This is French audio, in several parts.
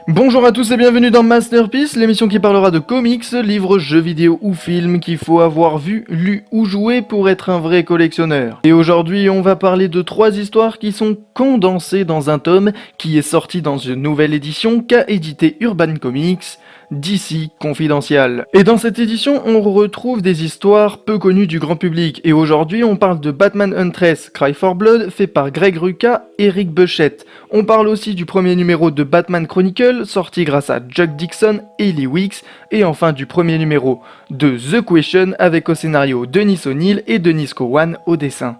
Bonjour à tous et bienvenue dans Masterpiece, l'émission qui parlera de comics, livres, jeux vidéo ou films qu'il faut avoir vu, lu ou joué pour être un vrai collectionneur. Et aujourd'hui on va parler de 3 histoires qui sont condensées dans un tome qui est sorti dans une nouvelle édition qu'a édité Urban Comics, DC Confidential. Et dans cette édition, on retrouve des histoires peu connues du grand public. Et aujourd'hui, on parle de Batman Huntress, Cry for Blood, fait par Greg Rucka et Rick Buchett. On parle aussi du premier numéro de Batman Chronicle, sorti grâce à Chuck Dixon et Lee Weeks. Et enfin du premier numéro de The Question, avec au scénario Denis O'Neill et Denis Cowan au dessin.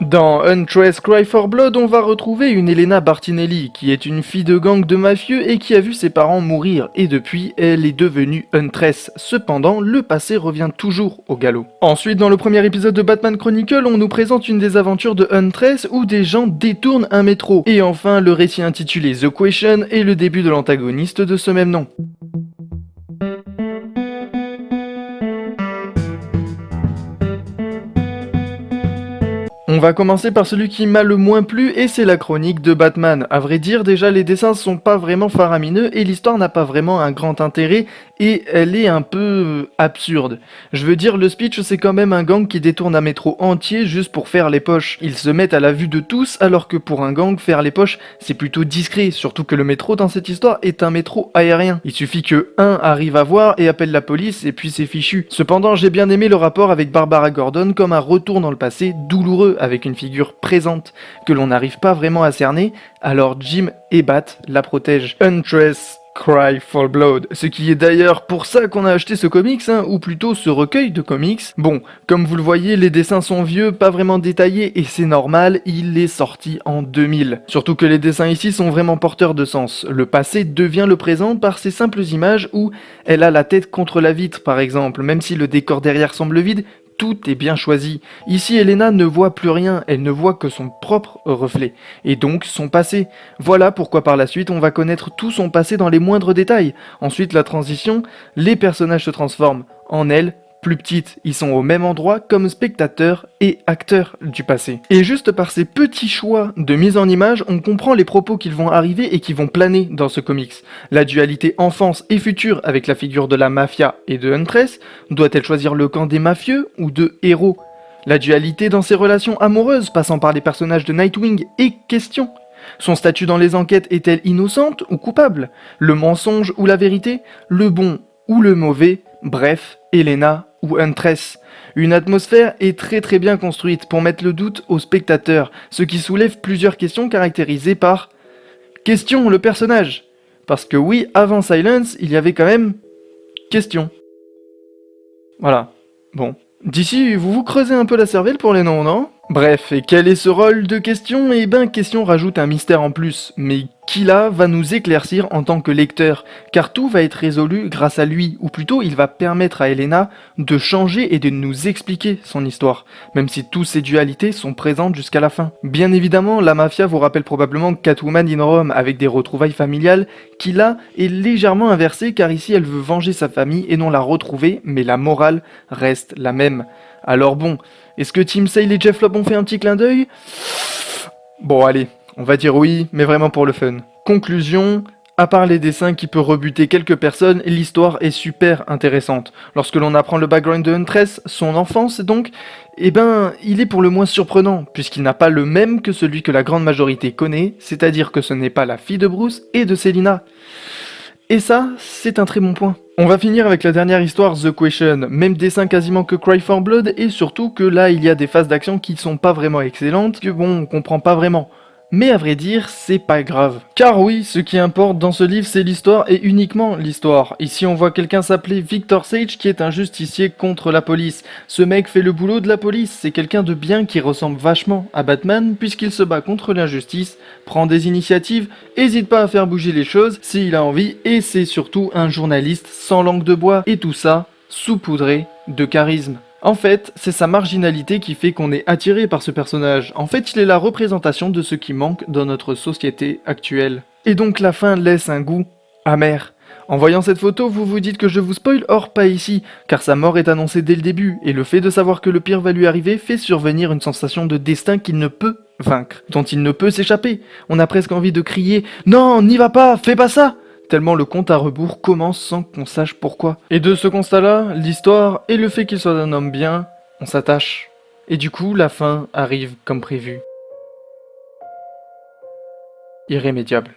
Dans Huntress Cry for Blood, on va retrouver une Elena Bartinelli, qui est une fille de gang de mafieux et qui a vu ses parents mourir, et depuis, elle est devenue Huntress. Cependant, le passé revient toujours au galop. Ensuite, dans le premier épisode de Batman Chronicle, on nous présente une des aventures de Huntress où des gens détournent un métro. Et enfin, le récit intitulé The Question est le début de l'antagoniste de ce même nom. On va commencer par celui qui m'a le moins plu et c'est la chronique de Batman. À vrai dire, déjà les dessins sont pas vraiment faramineux et l'histoire n'a pas vraiment un grand intérêt et elle est un peu absurde. Je veux dire, le speech c'est quand même un gang qui détourne un métro entier juste pour faire les poches. Ils se mettent à la vue de tous alors que pour un gang, faire les poches c'est plutôt discret, surtout que le métro dans cette histoire est un métro aérien. Il suffit que un arrive à voir et appelle la police et puis c'est fichu. Cependant, j'ai bien aimé le rapport avec Barbara Gordon comme un retour dans le passé douloureux avec une figure présente que l'on n'arrive pas vraiment à cerner, alors Jim et Bat la protègent. Huntress Cry for Blood, ce qui est d'ailleurs pour ça qu'on a acheté ce comics, ou plutôt ce recueil de comics. Bon, comme vous le voyez, les dessins sont vieux, pas vraiment détaillés, et c'est normal, il est sorti en 2000. Surtout que les dessins ici sont vraiment porteurs de sens. Le passé devient le présent par ces simples images où elle a la tête contre la vitre par exemple, même si le décor derrière semble vide, tout est bien choisi. Ici, Elena ne voit plus rien, elle ne voit que son propre reflet, et donc son passé. Voilà pourquoi par la suite, on va connaître tout son passé dans les moindres détails. Ensuite, la transition, les personnages se transforment en elle, plus petites, ils sont au même endroit comme spectateurs et acteurs du passé. Et juste par ces petits choix de mise en image, on comprend les propos qui vont arriver et qui vont planer dans ce comics. La dualité enfance et futur avec la figure de la mafia et de Huntress, doit-elle choisir le camp des mafieux ou de héros? La dualité dans ses relations amoureuses, passant par les personnages de Nightwing et Question. Son statut dans les enquêtes est-elle innocente ou coupable? Le mensonge ou la vérité? Le bon ou le mauvais? Bref, Elena ou Huntress. Une atmosphère est très bien construite pour mettre le doute au spectateur, ce qui soulève plusieurs questions caractérisées par Question, le personnage. Parce que oui, avant Silence, il y avait quand même Question. Voilà. Bon. D'ici, vous vous creusez un peu la cervelle pour les noms, non? Bref, et quel est ce rôle de Question? Eh ben, Question rajoute un mystère en plus, mais qui là va nous éclaircir en tant que lecteur, car tout va être résolu grâce à lui, ou plutôt il va permettre à Elena de changer et de nous expliquer son histoire, même si toutes ces dualités sont présentes jusqu'à la fin. Bien évidemment, la mafia vous rappelle probablement Catwoman in Rome avec des retrouvailles familiales, qui là est légèrement inversée car ici elle veut venger sa famille et non la retrouver, mais la morale reste la même. Alors bon, est-ce que Tim Sale et Jeff Loeb ont fait un petit clin d'œil? Bon allez, on va dire oui, mais vraiment pour le fun. Conclusion, à part les dessins qui peuvent rebuter quelques personnes, l'histoire est super intéressante. Lorsque l'on apprend le background de Huntress, son enfance donc, eh ben, il est pour le moins surprenant, puisqu'il n'a pas le même que celui que la grande majorité connaît, c'est-à-dire que ce n'est pas la fille de Bruce et de Selina. Et ça, c'est un très bon point. On va finir avec la dernière histoire, The Question, même dessin quasiment que Cry for Blood, et surtout que là il y a des phases d'action qui sont pas vraiment excellentes, que bon, on comprend pas vraiment. Mais à vrai dire, c'est pas grave. Car oui, ce qui importe dans ce livre, c'est l'histoire et uniquement l'histoire. Ici, on voit quelqu'un s'appeler Victor Sage qui est un justicier contre la police. Ce mec fait le boulot de la police, c'est quelqu'un de bien qui ressemble vachement à Batman puisqu'il se bat contre l'injustice, prend des initiatives, hésite pas à faire bouger les choses s'il a envie et c'est surtout un journaliste sans langue de bois et tout ça saupoudré de charisme. En fait, c'est sa marginalité qui fait qu'on est attiré par ce personnage. En fait, il est la représentation de ce qui manque dans notre société actuelle. Et donc la fin laisse un goût amer. En voyant cette photo, vous vous dites que je vous spoil, or pas ici, car sa mort est annoncée dès le début, et le fait de savoir que le pire va lui arriver fait survenir une sensation de destin qu'il ne peut vaincre, dont il ne peut s'échapper. On a presque envie de crier « Non, n'y va pas, fais pas ça !» tellement le compte à rebours commence sans qu'on sache pourquoi. Et de ce constat-là, l'histoire et le fait qu'il soit un homme bien, on s'attache. Et du coup, la fin arrive comme prévu. Irrémédiable.